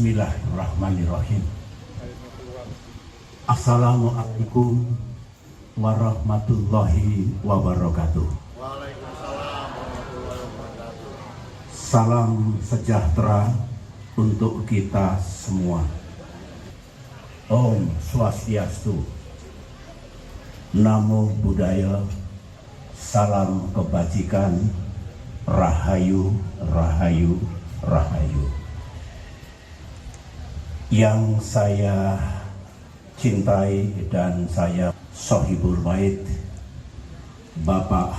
Bismillahirrahmanirrahim. Assalamualaikum warahmatullahi wabarakatuh. Salam sejahtera untuk kita semua. Om Swastiastu, Namo Buddhaya, salam kebajikan, Rahayu, Rahayu, Rahayu. Yang saya cintai dan saya Sohibul Bait, Bapak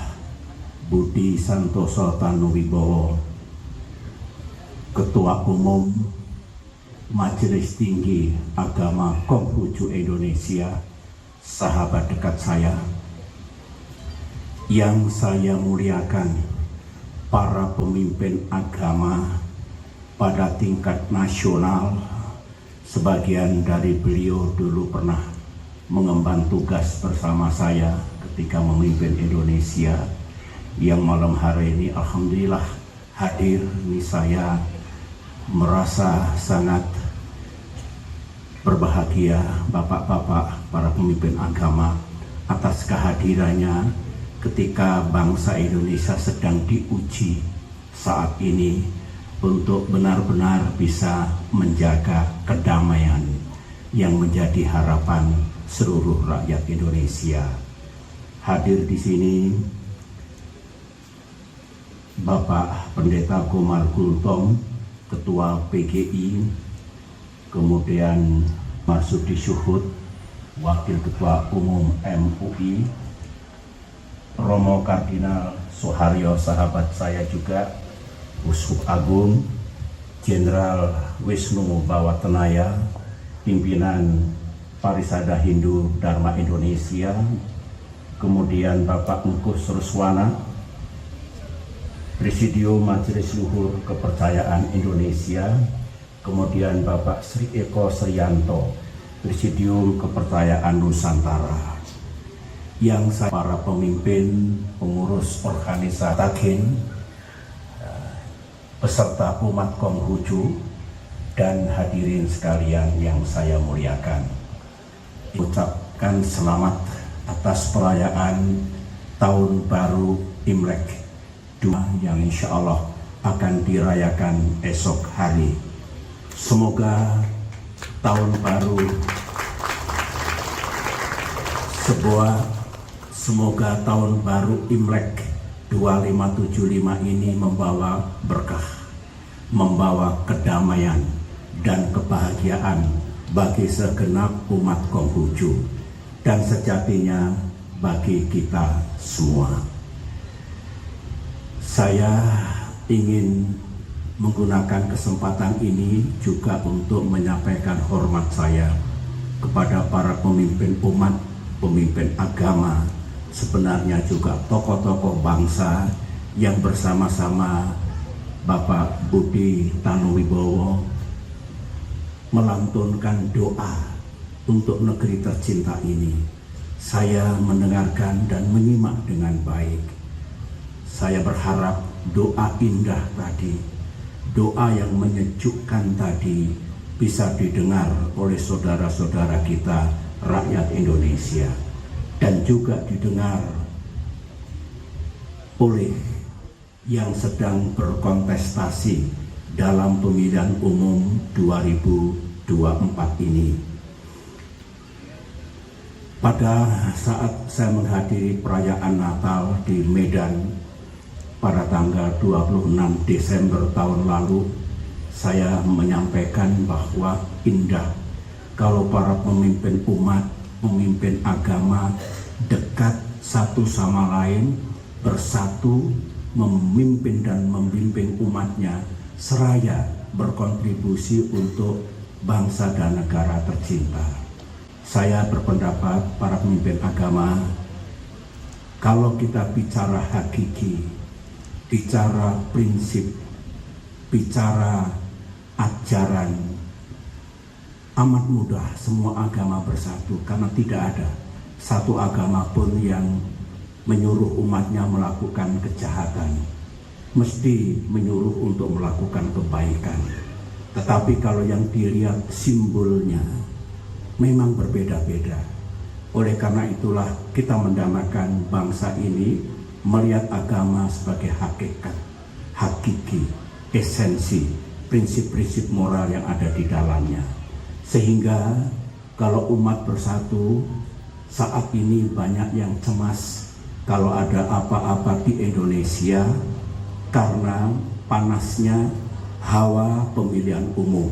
Budi Santoso Tanuwibowo, Ketua Umum Majelis Tinggi Agama Konghucu Indonesia, sahabat dekat saya. Yang saya muliakan para pemimpin agama pada tingkat nasional. Sebagian dari beliau dulu pernah mengemban tugas bersama saya ketika memimpin Indonesia. Yang malam hari ini alhamdulillah hadir. Ini saya merasa sangat berbahagia, bapak-bapak para pemimpin agama, atas kehadirannya ketika bangsa Indonesia sedang diuji saat ini untuk benar-benar bisa menjaga kedamaian yang menjadi harapan seluruh rakyat Indonesia. Hadir di sini Bapak Pendeta Komar Gultom, Ketua PGI, kemudian Marsudi Syuhud, Wakil Ketua Umum MUI, Romo Kardinal Suharyo, sahabat saya juga, Uskup Agung, Jenderal Wisnu Bawatenaya, pimpinan Parisada Hindu Dharma Indonesia, kemudian Bapak Ngkus Ruswana, Presidium Majelis Luhur Kepercayaan Indonesia, kemudian Bapak Sri Eko Srianto, Presidium Kepercayaan Nusantara. Yang saya, para pemimpin, pengurus organisasi Takin, peserta umat Konghucu, dan hadirin sekalian yang saya muliakan. Ucapkan selamat atas perayaan Tahun Baru Imlek 2 yang insya Allah akan dirayakan esok hari. Semoga tahun baru semoga tahun baru Imlek 2575 ini membawa berkah, membawa kedamaian dan kebahagiaan bagi segenap umat Konghucu dan sejatinya bagi kita semua. Saya ingin menggunakan kesempatan ini juga untuk menyampaikan hormat saya kepada para pemimpin umat, pemimpin agama, sebenarnya juga tokoh-tokoh bangsa yang bersama-sama Bapak Budi Tanuwibowo melantunkan doa untuk negeri tercinta ini. Saya mendengarkan dan menyimak dengan baik. Saya berharap doa indah tadi, doa yang menyejukkan tadi bisa didengar oleh saudara-saudara kita rakyat Indonesia, dan juga didengar oleh yang sedang berkontestasi dalam pemilihan umum 2024 ini. Pada saat saya menghadiri perayaan Natal di Medan pada tanggal 26 Desember tahun lalu, saya menyampaikan bahwa indah kalau para pemimpin umat, pemimpin agama dekat satu sama lain, bersatu, memimpin dan membimbing umatnya, seraya berkontribusi untuk bangsa dan negara tercinta. Saya berpendapat para pemimpin agama, kalau kita bicara hakiki, bicara prinsip, bicara ajaran, amat mudah semua agama bersatu, karena tidak ada satu agama pun yang menyuruh umatnya melakukan kejahatan, mesti menyuruh untuk melakukan kebaikan. Tetapi Tetapi kalau yang dilihat simbolnya memang berbeda-beda. Oleh karena itulah kita mendamaikan bangsa ini melihat agama sebagai hakikat, hakiki, esensi, prinsip-prinsip moral yang ada di dalamnya. Sehingga kalau umat bersatu, saat ini banyak yang cemas kalau ada apa-apa di Indonesia karena panasnya hawa pemilihan umum.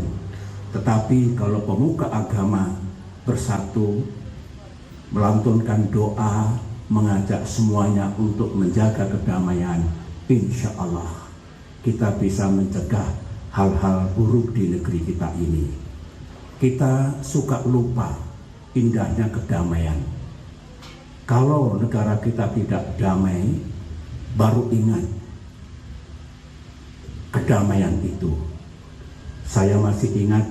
Tetapi kalau pemuka agama bersatu, melantunkan doa, mengajak semuanya untuk menjaga kedamaian, insya Allah kita bisa mencegah hal-hal buruk di negeri kita ini. Kita suka lupa indahnya kedamaian. Kalau negara kita tidak damai, baru ingat kedamaian itu. Saya masih ingat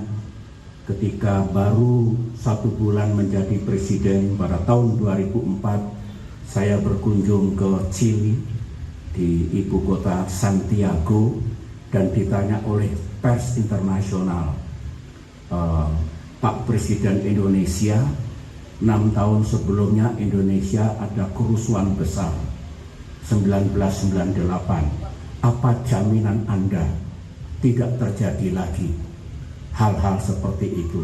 ketika baru 1 bulan menjadi presiden pada tahun 2004, saya berkunjung ke Chili di ibu kota Santiago dan ditanya oleh pers internasional, Pak Presiden Indonesia, 6 tahun sebelumnya Indonesia ada kerusuhan besar 1998. Apa jaminan Anda tidak terjadi lagi hal-hal seperti itu?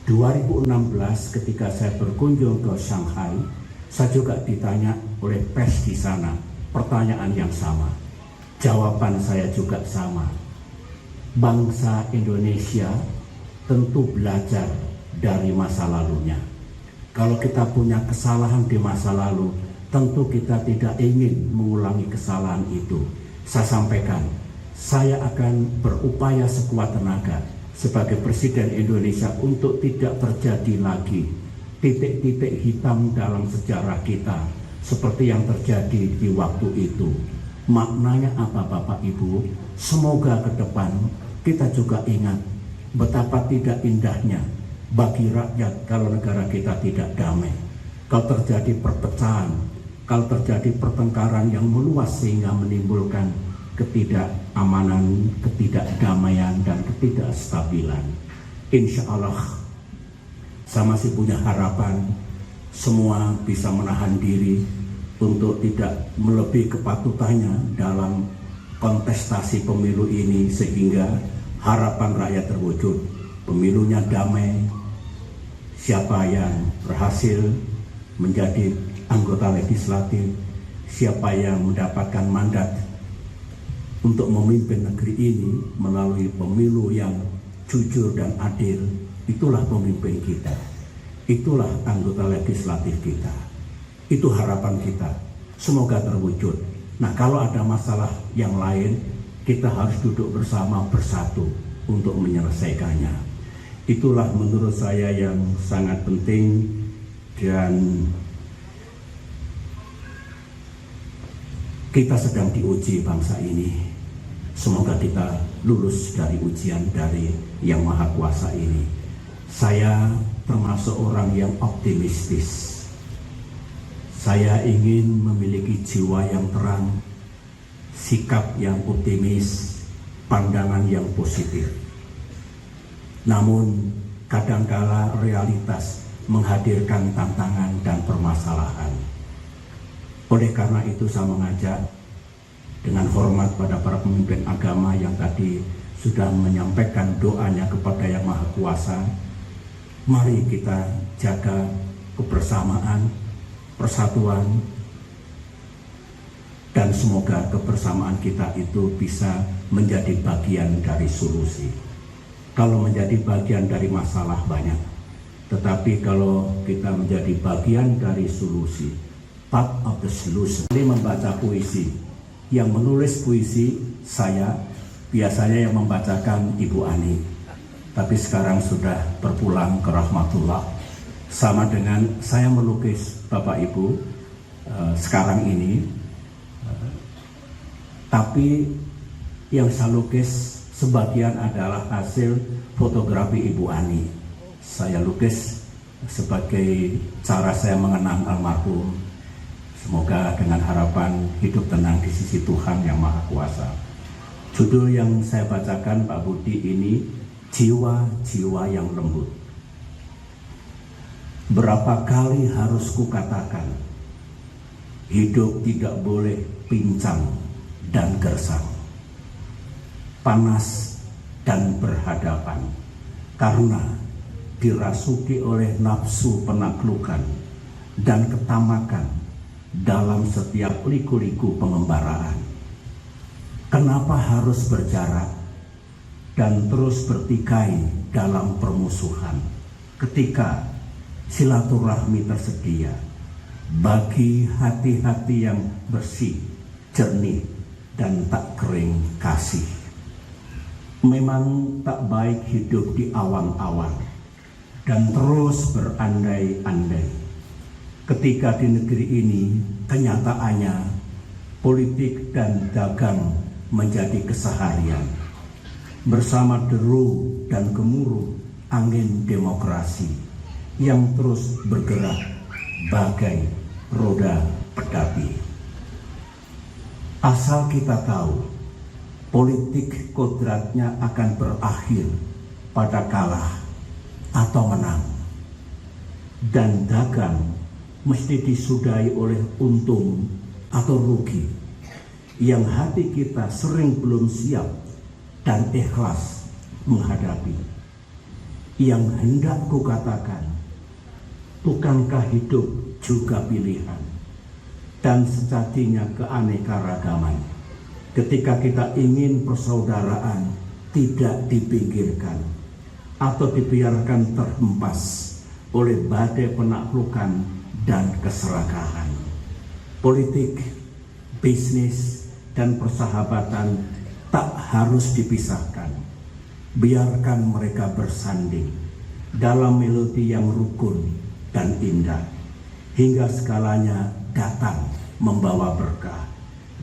2016 ketika saya berkunjung ke Shanghai, saya juga ditanya oleh pers di sana pertanyaan yang sama. Jawaban saya juga sama. Bangsa Indonesia tentu belajar dari masa lalunya. Kalau kita punya kesalahan di masa lalu, tentu kita tidak ingin mengulangi kesalahan itu. Saya sampaikan, saya akan berupaya sekuat tenaga sebagai Presiden Indonesia untuk tidak terjadi lagi titik-titik hitam dalam sejarah kita seperti yang terjadi di waktu itu. Maknanya apa Bapak Ibu? Semoga ke depan kita juga ingat betapa tidak indahnya bagi rakyat kalau negara kita tidak damai. Kalau terjadi perpecahan, kalau terjadi pertengkaran yang meluas sehingga menimbulkan ketidakamanan, ketidakdamaian, dan ketidakstabilan. Insya Allah, saya masih punya harapan semua bisa menahan diri untuk tidak melebihi kepatutannya dalam kontestasi pemilu ini sehingga harapan rakyat terwujud. Pemilunya damai, siapa yang berhasil menjadi anggota legislatif, siapa yang mendapatkan mandat untuk memimpin negeri ini melalui pemilu yang jujur dan adil, itulah pemimpin kita, itulah anggota legislatif kita. Itu harapan kita, semoga terwujud. Nah, kalau ada masalah yang lain, kita harus duduk bersama bersatu untuk menyelesaikannya. Itulah menurut saya yang sangat penting. Dan kita sedang diuji bangsa ini. Semoga kita lulus dari ujian dari Yang Maha Kuasa ini. Saya termasuk orang yang optimistis. Saya ingin memiliki jiwa yang terang, sikap yang optimis, pandangan yang positif. Namun kadangkala realitas menghadirkan tantangan dan permasalahan. Oleh karena itu saya mengajak dengan hormat pada para pemimpin agama yang tadi sudah menyampaikan doanya kepada Yang Maha Kuasa, mari kita jaga kebersamaan, persatuan, dan semoga kebersamaan kita itu bisa menjadi bagian dari solusi. Kalau menjadi bagian dari masalah banyak, tetapi kalau kita menjadi bagian dari solusi, part of the solution. Ini membaca puisi, yang menulis puisi saya, biasanya yang membacakan Ibu Ani, tapi sekarang sudah berpulang ke rahmatullah. Sama dengan saya melukis Bapak Ibu sekarang ini, tapi yang saya lukis sebagian adalah hasil fotografi Ibu Ani. Saya lukis sebagai cara saya mengenang almarhum. Semoga dengan harapan hidup tenang di sisi Tuhan Yang Maha Kuasa. Judul yang saya bacakan Pak Budi ini, jiwa-jiwa yang lembut. Berapa kali harus kukatakan, hidup tidak boleh pincang dan gersang, panas dan berhadapan, karena dirasuki oleh nafsu penaklukan dan ketamakan dalam setiap liku-liku pengembaraan. Kenapa harus berjarak dan terus bertikai dalam permusuhan ketika silaturahmi tersedia bagi hati-hati yang bersih, jernih, dan tak kering kasih? Memang tak baik hidup di awan-awan dan terus berandai-andai ketika di negeri ini kenyataannya politik dan dagang menjadi keseharian bersama deru dan gemuruh angin demokrasi yang terus bergerak bagai roda pedapi. Asal kita tahu, politik kodratnya akan berakhir pada kalah atau menang, dan dagang mesti disudahi oleh untung atau rugi yang hati kita sering belum siap dan ikhlas menghadapi. Yang hendak kukatakan, bukankah hidup juga pilihan dan sejatinya keanekaragaman ketika kita ingin persaudaraan tidak dipinggirkan atau dibiarkan terhempas oleh badai penaklukan dan keserakahan. Politik, bisnis, dan persahabatan tak harus dipisahkan. Biarkan mereka bersanding dalam melodi yang rukun dan indah, hingga segalanya datang membawa berkah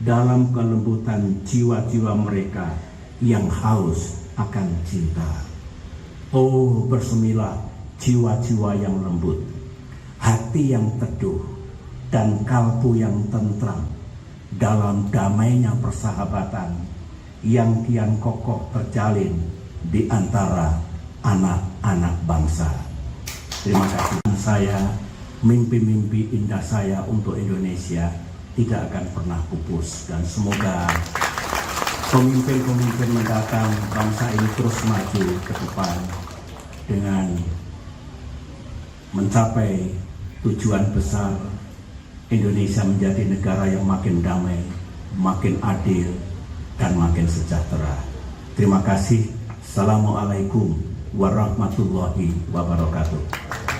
dalam kelembutan jiwa-jiwa mereka yang haus akan cinta. Oh, bersemilah jiwa-jiwa yang lembut, hati yang teduh, dan kalbu yang tentram dalam damainya persahabatan yang kian kokoh terjalin di antara anak-anak bangsa. Terima kasih. Saya, mimpi-mimpi indah saya untuk Indonesia tidak akan pernah pupus, dan semoga pemimpin-pemimpin mendatang bangsa ini terus maju ke depan dengan mencapai tujuan besar Indonesia menjadi negara yang makin damai, makin adil, dan makin sejahtera. Terima kasih. Assalamualaikum warahmatullahi wabarakatuh.